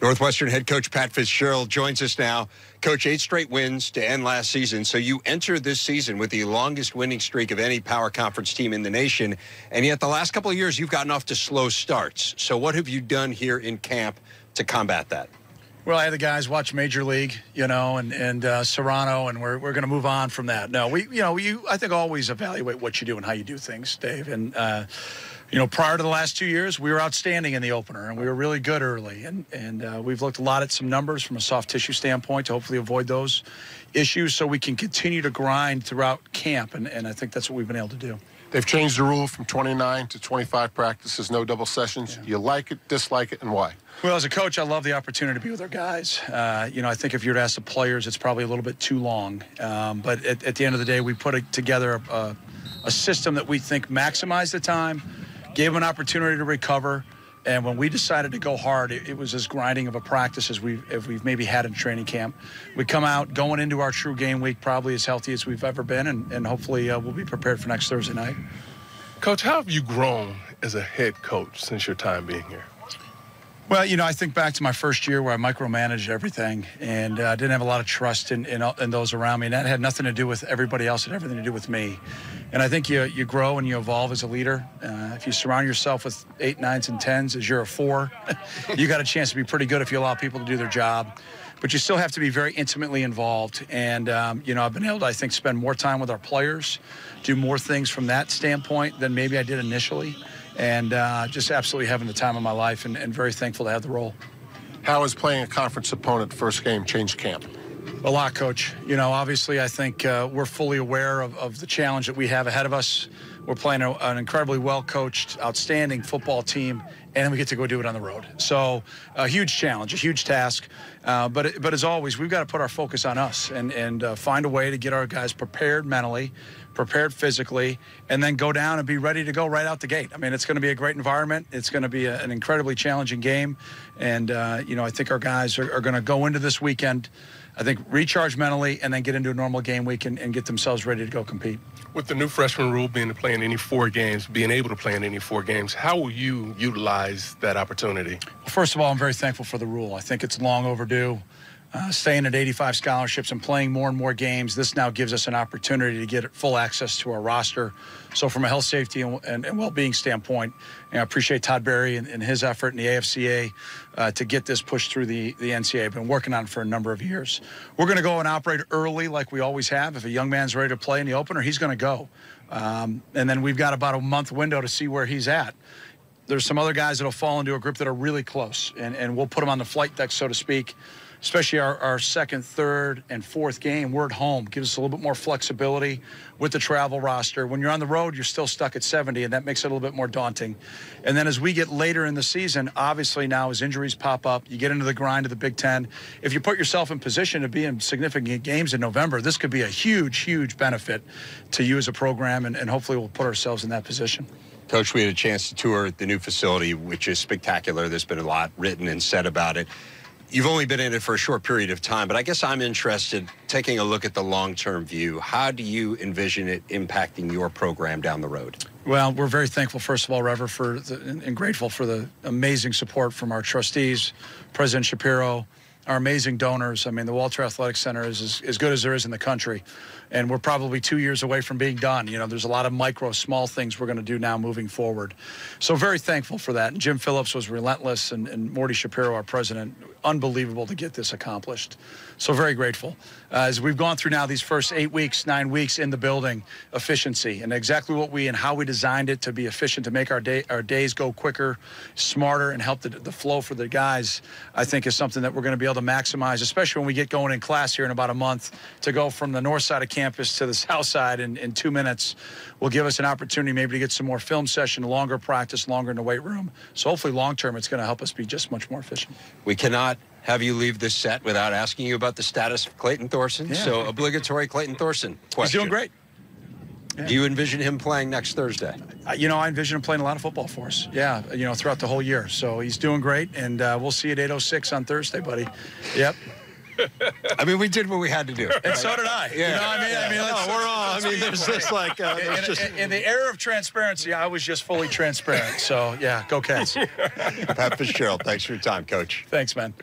Northwestern head coach Pat Fitzgerald joins us now. Coach, 8 straight wins to end last season. So you enter this season with the longest winning streak of any power conference team in the nation. And yet the last couple of years, you've gotten off to slow starts. So what have you done here in camp to combat that? Well, I had the guys watch Major League, and Serrano, and we're going to move on from that. No, I think always evaluate what you do and how you do things, Dave. And prior to the last 2 years, we were outstanding in the opener, and we were really good early. And we've looked a lot at some numbers from a soft tissue standpoint to hopefully avoid those issues so we can continue to grind throughout camp, and I think that's what we've been able to do. They've changed the rule from 29 to 25 practices, no double sessions. Yeah. You like it, dislike it, and why? Well, as a coach, I love the opportunity to be with our guys. I think if you were to ask the players, it's probably a little bit too long. But at the end of the day, we put together a system that we think maximized the time, gave them an opportunity to recover. And when we decided to go hard, it was as grinding of a practice as we've maybe had in training camp. We come out going into our true game week probably as healthy as we've ever been, and hopefully we'll be prepared for next Thursday night. Coach, how have you grown as a head coach since your time being here? Well, I think back to my first year where I micromanaged everything and didn't have a lot of trust in those around me. And that had nothing to do with everybody else. It had everything to do with me. And I think you grow and you evolve as a leader. If you surround yourself with 8, 9s, and 10s as you're a 4, you got a chance to be pretty good if you allow people to do their job. But you still have to be very intimately involved. And, I've been able to, I think, spend more time with our players, do more things from that standpoint than maybe I did initially. And just absolutely having the time of my life and very thankful to have the role. How has playing a conference opponent first game changed camp? A lot, Coach. Obviously, I think we're fully aware of the challenge that we have ahead of us. We're playing an incredibly well-coached, outstanding football team, and then we get to go do it on the road. So a huge challenge, a huge task. But as always, we've got to put our focus on us and find a way to get our guys prepared mentally, prepared physically, and then go down and be ready to go right out the gate. I mean, it's going to be a great environment. It's going to be an incredibly challenging game. And, I think our guys are going to go into this weekend, I think, recharge mentally and then get into a normal game week and get themselves ready to go compete. With the new freshman rule being to play in any 4 games, being able to play in any 4 games, how will you utilize that opportunity? Well, first of all, I'm very thankful for the rule. I think it's long overdue. Staying at 85 scholarships and playing more and more games, this now gives us an opportunity to get full access to our roster. So from a health, safety, and well-being standpoint, I appreciate Todd Berry and his effort in the AFCA to get this pushed through the NCAA. I've been working on it for a number of years. We're going to go and operate early like we always have. If a young man's ready to play in the opener, he's going to go. And then we've got about a month window to see where he's at. There's some other guys that will fall into a group that are really close, and we'll put them on the flight deck, so to speak. Especially our second, third, and fourth game, we're at home. Gives us a little bit more flexibility with the travel roster. When you're on the road, you're still stuck at 70, and that makes it a little bit more daunting. And then as we get later in the season, obviously now as injuries pop up, you get into the grind of the Big Ten. If you put yourself in position to be in significant games in November, this could be a huge, huge benefit to you as a program, and hopefully we'll put ourselves in that position. Coach, we had a chance to tour the new facility, which is spectacular. There's been a lot written and said about it. You've only been in it for a short period of time, but I guess I'm interested, taking a look at the long-term view. How do you envision it impacting your program down the road? Well, we're very thankful, first of all, Rever, and grateful for the amazing support from our trustees, President Shapiro, our amazing donors. I mean, the Walter Athletic Center is as good as there is in the country. And we're probably 2 years away from being done. There's a lot of small things we're going to do now moving forward. So very thankful for that. And Jim Phillips was relentless, and Morty Shapiro, our president, unbelievable to get this accomplished. So very grateful. As we've gone through now these first 8 weeks, 9 weeks in the building, efficiency, and exactly what and how we designed it to be efficient, to make our days go quicker, smarter, and help the flow for the guys, I think is something that we're going to be able to maximize, especially when we get going in class here in about a month, to go from the north side of campus to the south side in 2 minutes will give us an opportunity maybe to get some more film session, longer practice, longer in the weight room. So hopefully long term it's going to help us be just much more efficient. We cannot have you leave this set without asking you about the status of Clayton Thorson. Yeah. So obligatory Clayton Thorson question. He's doing great. Yeah. Do you envision him playing next Thursday? I envision him playing a lot of football for us. Yeah, throughout the whole year. So he's doing great, and we'll see you at 8:06 on Thursday, buddy. Yep. I mean, we did what we had to do. And so did I. Yeah. You know what I mean? We're all. I mean, there's just like there's just in the era of transparency, I was just fully transparent. So yeah, go Cats. Pat Fitzgerald. Thanks for your time, Coach. Thanks, man.